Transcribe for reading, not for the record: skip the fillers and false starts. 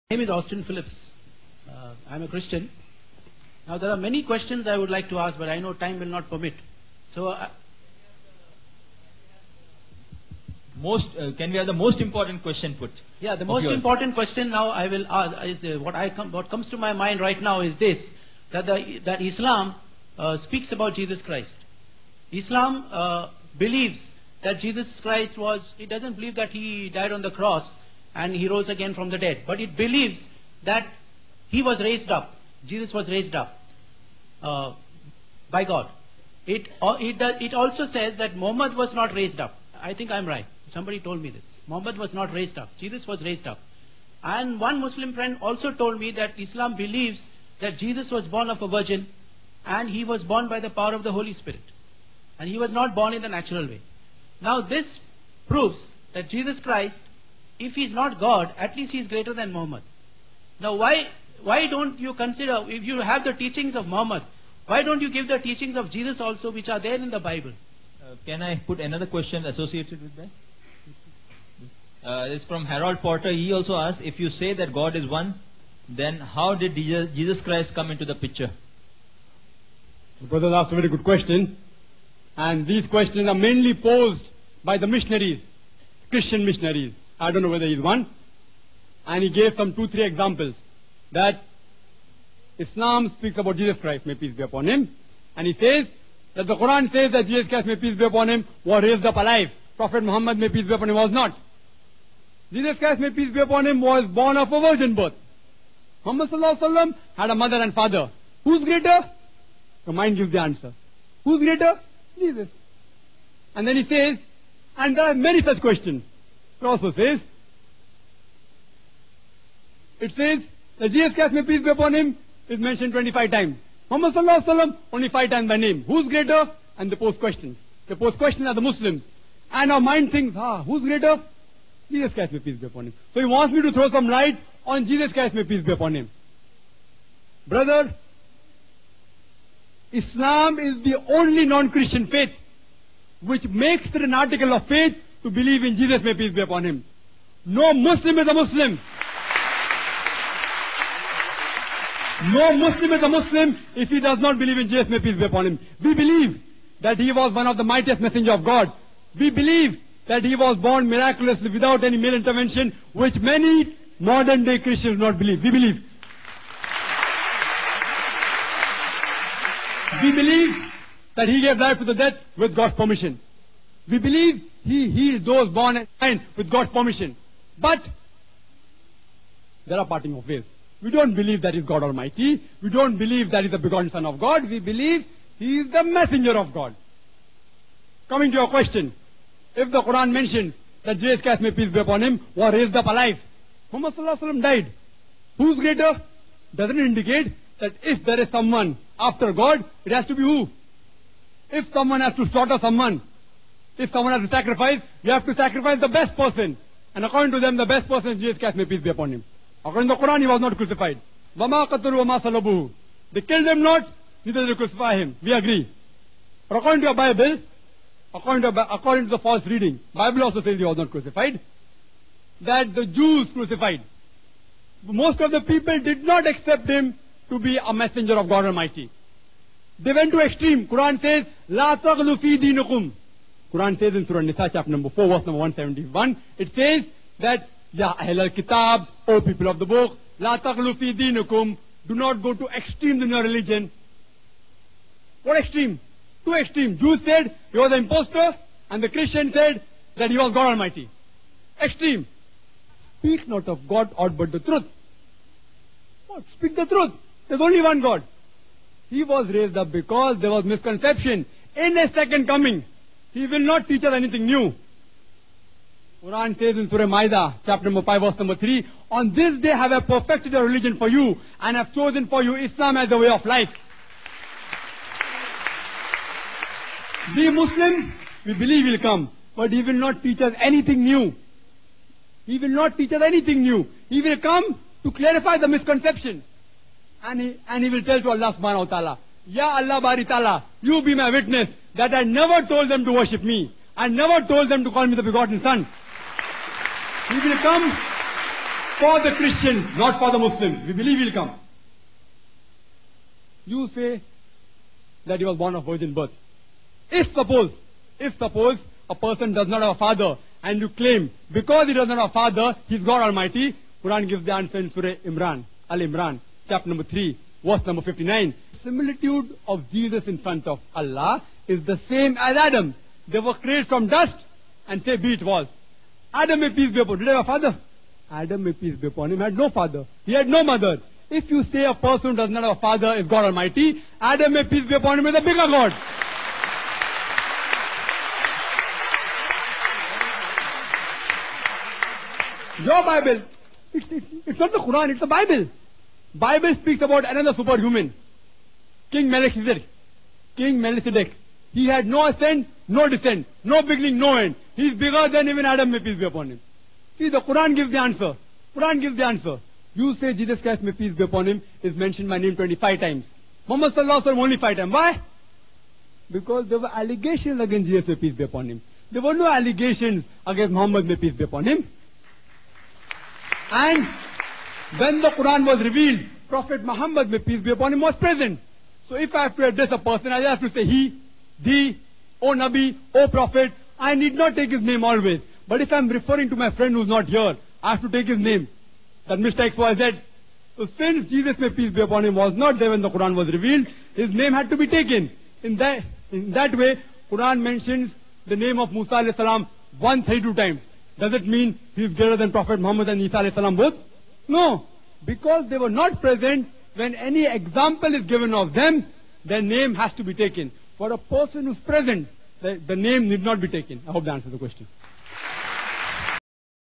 My name is Austin Phillips. I'm a Christian. Now there are many questions I would like to ask, but I know time will not permit. So, Can we have the most important question put? yeah, the most important question now I will ask is what comes to my mind right now is this: that Islam speaks about Jesus Christ. Islam believes that Jesus Christ it doesn't believe that he died on the cross and he rose again from the dead, but it believes that he was raised up. Jesus was raised up by God. It also says that Muhammad was not raised up. I think I'm right. Somebody told me this. Muhammad was not raised up. Jesus was raised up. And one Muslim friend also told me that Islam believes that Jesus was born of a virgin and he was born by the power of the Holy Spirit. And he was not born in the natural way. Now this proves that Jesus Christ, if he's not God, at least he's greater than Muhammad. Now why don't you consider, if you have the teachings of Muhammad, why don't you give the teachings of Jesus also, which are there in the Bible? Can I put another question associated with that? It's from Harold Porter. He also asked, if you say that God is one, then how did Jesus Christ come into the picture? The brother asked a very good question. And these questions are mainly posed by the missionaries, Christian missionaries. I don't know whether he's one. And he gave some 2-3 examples that Islam speaks about Jesus Christ, may peace be upon him. And he says that the Quran says that Jesus Christ, may peace be upon him, was raised up alive. Prophet Muhammad, may peace be upon him, was not. Jesus Christ, may peace be upon him, was born of a virgin birth. Muhammad sallallahu alaihi wasallam had a mother and father. Who's greater? The mind gives the answer. Who's greater? Jesus. And then he says, and there are many such questions. It also says, that Jesus Christ, may peace be upon him, is mentioned 25 times. Muhammad sallallahu alaihi wasallam, only 5 times by name. Who's greater? And they pose questions. The pose questions are the Muslims. And our mind thinks, who's greater? Jesus Christ, may peace be upon him. So he wants me to throw some light on Jesus Christ, may peace be upon him. Brother, Islam is the only non-Christian faith which makes it an article of faith to believe in Jesus, may peace be upon him. No Muslim is a Muslim. No Muslim is a Muslim if he does not believe in Jesus, may peace be upon him. We believe that he was one of the mightiest messengers of God. We believe that he was born miraculously without any male intervention, which many modern day Christians do not believe. We believe. We believe that he gave life to the dead with God's permission. We believe he heals those born and blind with God's permission. But there are parting of ways. We don't believe that he is God Almighty. We don't believe that he is the begotten Son of God. We believe he is the messenger of God. Coming to your question, if the Quran mentions that Jesus Christ, may peace be upon him, was raised up alive, Muhammad sallallahu alaihi wasallam died. Who's greater? Doesn't it indicate that if there is someone after God, it has to be who? If someone has to slaughter someone, if someone has to sacrifice, you have to sacrifice the best person. And according to them, the best person is Jesus Christ, may peace be upon him. According to the Quran, he was not crucified. وَمَا قَتَلُوا وَمَا صَلَبُوهُ. They killed him not, neither did they crucify him. We agree. But according to your Bible, according to the false reading, Bible also says he was not crucified, that the Jews crucified. Most of the people did not accept him to be a messenger of God Almighty. They went to extreme. Quran says, لَا تَغْلُوا فِي دِينِكُمْ. Quran says in Surah Nisa, chapter number 4, verse number 171, it says that, Ya Ahl al-Kitab, O people of the book, La taghlu fi deenukum, do not go to extremes in your religion. What extreme? Two extreme. Jews said he was an impostor, and the Christian said that he was God Almighty. Extreme. Speak not of God aught but the truth. What? Speak the truth. There's only one God. He was raised up because there was misconception. In a second coming, he will not teach us anything new. Quran says in Surah Ma'idah, chapter number 5, verse number 3, on this day have I perfected a religion for you and have chosen for you Islam as the way of life. We Muslims, we believe he will come, but he will not teach us anything new. He will not teach us anything new. He will come to clarify the misconception. And he will tell to Allah subhanahu wa ta'ala, Ya Allah bari ta'ala, you be my witness that I never told them to worship me. I never told them to call me the begotten Son. He will come for the Christians, not for the Muslims. We believe he'll come. You say that he was born of virgin birth. If suppose a person does not have a father, and you claim because he does not have a father, he's God Almighty, Quran gives the answer in Surah Imran, Al-Imran, chapter number 3, verse number 59. Similitude of Jesus in front of Allah is the same as Adam. They were created from dust, and say, be it was. Adam, may peace be upon him, did he have a father? Adam, may peace be upon him, had no father. He had no mother. If you say a person who does not have a father is God Almighty, Adam, may peace be upon him, is a bigger God. Your Bible, it's not the Quran, it's the Bible. Bible speaks about another superhuman, King Melchizedek. King Melchizedek. He had no ascent, no descent, no beginning, no end. He is bigger than even Adam, may peace be upon him. See, the Quran gives the answer. Quran gives the answer. You say Jesus Christ, may peace be upon him, is mentioned by name 25 times. Muhammad Sallallahu Alaihi Wasallam only 5 times. Why? Because there were allegations against Jesus, may peace be upon him. There were no allegations against Muhammad, may peace be upon him. And when the Quran was revealed, Prophet Muhammad, may peace be upon him, was present. So if I have to address a person, I have to say he, thee, O Nabi, O Prophet. I need not take his name always. But if I am referring to my friend who is not here, I have to take his name. That Mr. XYZ. So since Jesus, may peace be upon him, was not there when the Quran was revealed, his name had to be taken. In that way, Quran mentions the name of Musa alayhi salam 132 times. Does it mean he is greater than Prophet Muhammad and Isa alayhi salam both? No. Because they were not present when any example is given of them, their name has to be taken. For a person who's present, the name need not be taken. I hope that answers the question.